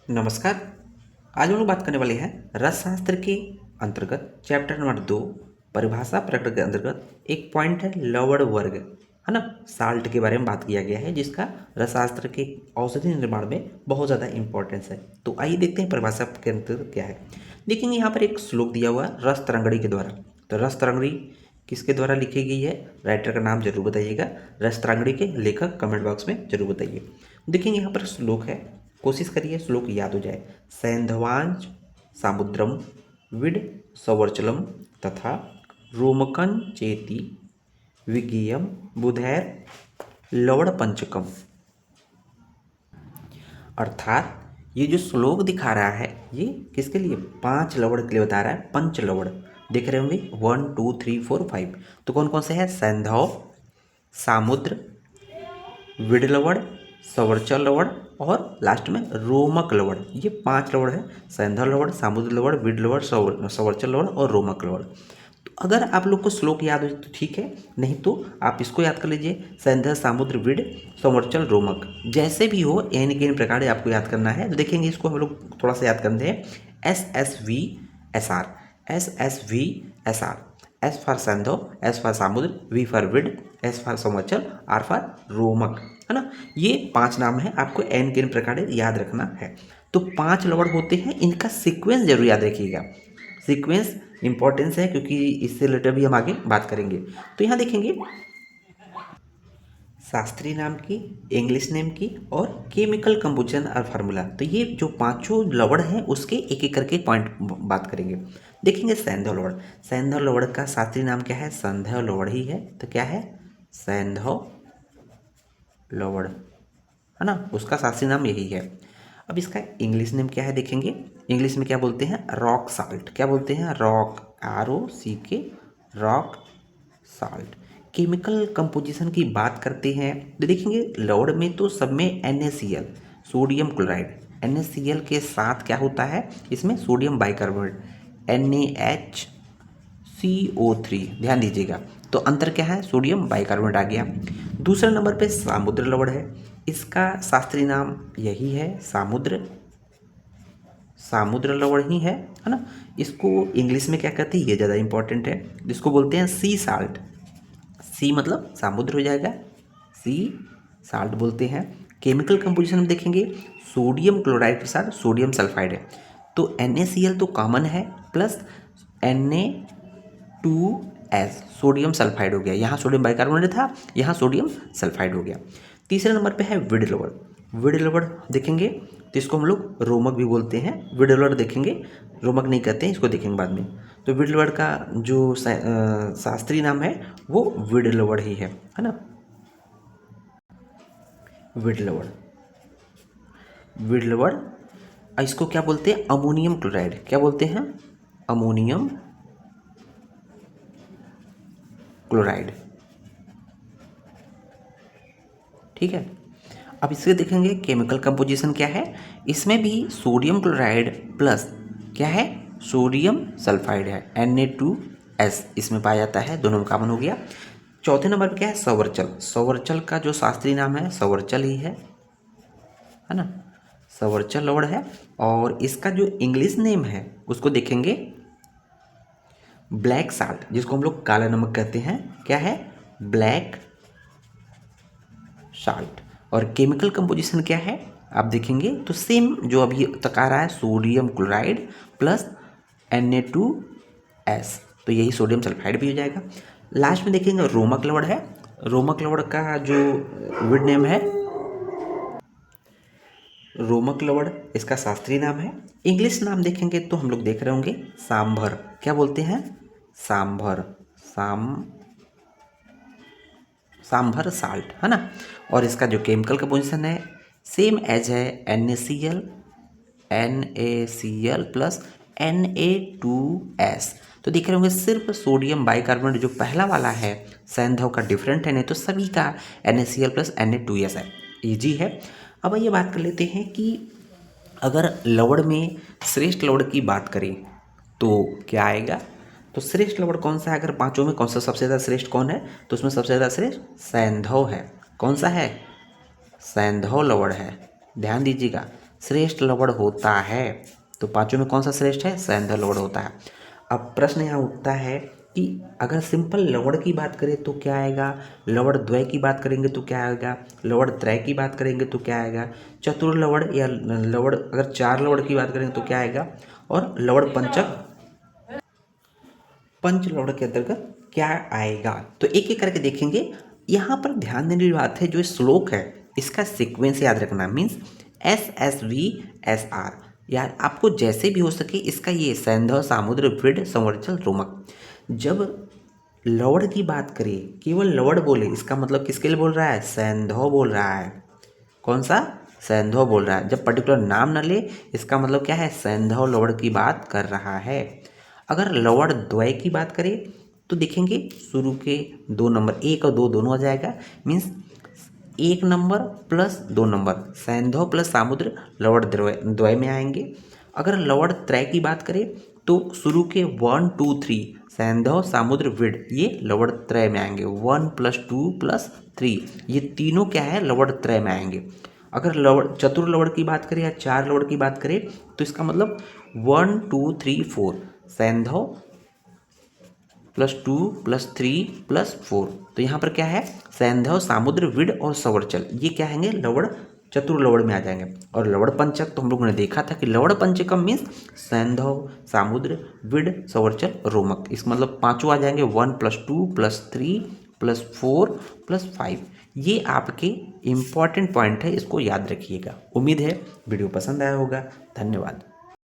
नमस्कार। आज हम लोग बात करने वाले हैं रसशास्त्र के अंतर्गत चैप्टर नंबर 2 परिभाषा प्रकरण के अंतर्गत एक पॉइंट है लवण वर्ग, है ना। साल्ट के बारे में बात किया गया है जिसका रसशास्त्र के औषधि निर्माण में बहुत ज़्यादा इंपॉर्टेंस है। तो आइए देखते हैं परिभाषा के अंतर्गत क्या है। देखेंगे यहाँ पर एक श्लोक दिया हुआ है रस तरंगड़ी के द्वारा। तो रस तरंगड़ी किसके द्वारा लिखी गई है, राइटर का नाम जरूर बताइएगा। रस तरंगड़ी के लेखक कमेंट बॉक्स में जरूर बताइए। देखेंगे यहाँ पर श्लोक है, कोशिश करिए श्लोक याद हो जाए। सैंधवांच सामुद्रम विड सवर्चलम तथा रोमकन चेती विज्ञेयम बुधैर लवण पंचकम। अर्थात ये जो श्लोक दिखा रहा है ये किसके लिए, 5 लवण के लिए बता रहा है। पंच लवण देख रहे होंगे 1 2 3 4 5। तो कौन कौन से है, सैंधव, सामुद्र, विड लवण, सवर्चल लवण और लास्ट में रोमक लवण। ये 5 लवण है, सैंधव लवण, सामुद्र लवण, विड लवण, सवर्चल लवण और रोमक लवण। तो अगर आप लोग को श्लोक याद हो तो ठीक है, नहीं तो आप इसको याद कर लीजिए। सैंधव, सामुद्र, विड, सवर्चल, रोमक, जैसे भी हो एन के इन प्रकार आपको याद करना है। तो देखेंगे इसको हम लोग थोड़ा सा याद करते हैं। SSVSR, SSVSR, एस फॉर सैंधव, एस फॉर सामुद्र, वी फॉर विड, एस फॉर संवत्सर, आर फॉर रोमक, है ना। ये 5 नाम है, आपको एन के इन प्रकार याद रखना है। तो 5 लवण होते हैं, इनका सीक्वेंस जरूर याद रखिएगा। सीक्वेंस इंपॉर्टेंस है क्योंकि इससे रिलेटेड भी हम आगे बात करेंगे। तो यहाँ देखेंगे शास्त्रीय नाम की, इंग्लिश नेम की और केमिकल कंपोजिशन और फार्मूला। तो ये जो 5 लवण हैं उसके एक एक करके पॉइंट बात करेंगे। देखेंगे सैंधव लवण। सैंधव लवण का शास्त्रीय नाम क्या है, सैंधव लवण ही है। तो क्या है, सैंधव लवण, है ना, उसका शास्त्रीय नाम यही है। अब इसका इंग्लिश नेम क्या है देखेंगे। इंग्लिश में क्या बोलते हैं, रॉक साल्ट। क्या बोलते हैं, rock, ROCK, rock salt. Chemical composition की बात करते हैं तो देखेंगे लवण में तो सब में NaCl, सोडियम क्लोराइड। NaCl के साथ क्या होता है, इसमें सोडियम बाइकार्बोनेट NaHCO3, ध्यान दीजिएगा। तो अंतर क्या है, सोडियम बाइकार्बोनेट आ गया। दूसरे नंबर पे सामुद्र लवण है, इसका शास्त्रीय नाम यही है, सामुद्र, सामुद्र लवण ही है ना। इसको इंग्लिश में क्या कहते हैं, ये ज़्यादा इंपॉर्टेंट है, जिसको बोलते हैं सी साल्ट। सी मतलब समुद्र हो जाएगा, सी साल्ट बोलते हैं। केमिकल कंपोजिशन में देखेंगे सोडियम क्लोराइड के साथ सोडियम सल्फाइड है। तो NaCl तो कॉमन है प्लस Na2S सोडियम सल्फाइड हो गया। यहाँ सोडियम बाइकार्बोनेट था, यहाँ सोडियम सल्फाइड हो गया। तीसरे नंबर पे है विड लवण। विड लवण देखेंगे तो इसको हम लोग रोमक भी बोलते हैं। विड लवण देखेंगे, रोमक नहीं कहते हैं, इसको देखेंगे बाद में। तो विड लवण का जो शास्त्रीय नाम है वो विड लवण ही है ना। विड लवण, विड लवण। इसको क्या बोलते हैं, अमोनियम क्लोराइड। क्या बोलते हैं, अमोनियम क्लोराइड, ठीक है। अब इससे देखेंगे केमिकल कंपोजिशन क्या है, इसमें भी सोडियम क्लोराइड प्लस क्या है, सोडियम सल्फाइड है, Na2S इसमें पाया जाता है, दोनों में कॉमन हो गया। चौथे नंबर पर क्या है, सवर्चल। सवर्चल का जो शास्त्रीय नाम है सवर्चल ही है ना, सवर्चल लवण है। और इसका जो इंग्लिश नेम है उसको देखेंगे ब्लैक साल्ट, जिसको हम लोग काला नमक कहते हैं। क्या है, ब्लैक साल्ट। और केमिकल कंपोजिशन क्या है आप देखेंगे तो सेम जो अभी तक आ रहा है, सोडियम क्लोराइड प्लस Na2S, तो यही सोडियम सल्फाइड भी हो जाएगा। लास्ट में देखेंगे रोमक लवण है। रोमक लवण का जो विड नेम है रोमक लवण, इसका शास्त्रीय नाम है। इंग्लिश नाम देखेंगे तो हम लोग देख रहे होंगे सांभर। क्या बोलते हैं, सांभर, सांभर साल्ट, है ना। और इसका जो केमिकल कंपोजिशन है सेम एज है, NaCl प्लस Na2S। तो देख रहे होंगे सिर्फ सोडियम बाइकार्बोनेट जो पहला वाला है सैंधव का डिफरेंट है, नहीं तो सभी का NaCl प्लस Na2S है, ईजी है। अब ये बात कर लेते हैं कि अगर लवण में श्रेष्ठ लवण की बात करें तो क्या आएगा। तो श्रेष्ठ लवण कौन सा है, अगर 5 में कौन सा सबसे ज़्यादा श्रेष्ठ कौन है, तो उसमें सबसे ज़्यादा श्रेष्ठ सैंधव है। कौन सा है, सैंधव लवण है, ध्यान दीजिएगा। श्रेष्ठ लवण होता है। तो पांचों में कौन सा श्रेष्ठ है? सैंधव लवण होता है। अब प्रश्न यहाँ उठता है कि अगर सिंपल लवण की बात करें तो क्या आएगा, लवण द्वय की बात करेंगे तो क्या आएगा, लवण त्रय की बात करेंगे तो क्या आएगा, चतुर लवण या लवण अगर चार लवण की बात करेंगे तो क्या आएगा, और लवण पंचक पंच लवण के अंतर्गत क्या आएगा। तो एक एक करके देखेंगे। यहाँ पर ध्यान देने की बात है, जो श्लोक है इसका सीक्वेंस याद रखना, मीन्स SSV SR। यार आपको जैसे भी हो सके इसका ये सैंधव सामुद्र विड संवर्चल रोमक। जब लवण की बात करें, केवल लवण बोले, इसका मतलब किसके लिए बोल रहा है? सैंधव बोल रहा है। कौन सा? सैंधव बोल रहा है। जब पर्टिकुलर नाम न ले, इसका मतलब क्या है? सैंधव लवण की बात कर रहा है। अगर लवण द्वय की बात करें तो देखेंगे शुरू के 2 नंबर, 1 और 2 दोनों आ जाएगा, मीन्स 1 नंबर प्लस 2 नंबर सैंधव प्लस सामुद्र लवण द्वय में आएंगे। अगर लवण त्रय की बात करें तो शुरू के 1 2 3 सैंधव सामुद्र विड ये लवण त्रय में आएंगे, 1 + 2 + 3 ये तीनों क्या है? लवण त्रय में आएंगे। अगर लवण चतुर लवण की बात करें या चार लवण की बात करें तो इसका मतलब 1 2 3 4 सैंधव +2 +3 +4। तो यहाँ पर क्या है? सैंधव सामुद्र विड और सवर्चल ये क्या हैंगे? लवण चतुर लवण में आ जाएंगे। और लवण पंचक तो हम लोगों ने देखा था कि लवण पंचकम मीन्स सैंधव सामुद्र विड सवर्चल रोमक। इस मतलब पांचों आ जाएंगे, 1 + 2 + 3 + 4 + 5। ये आपके इम्पॉर्टेंट पॉइंट है, इसको याद रखिएगा। उम्मीद है वीडियो पसंद आया होगा। धन्यवाद।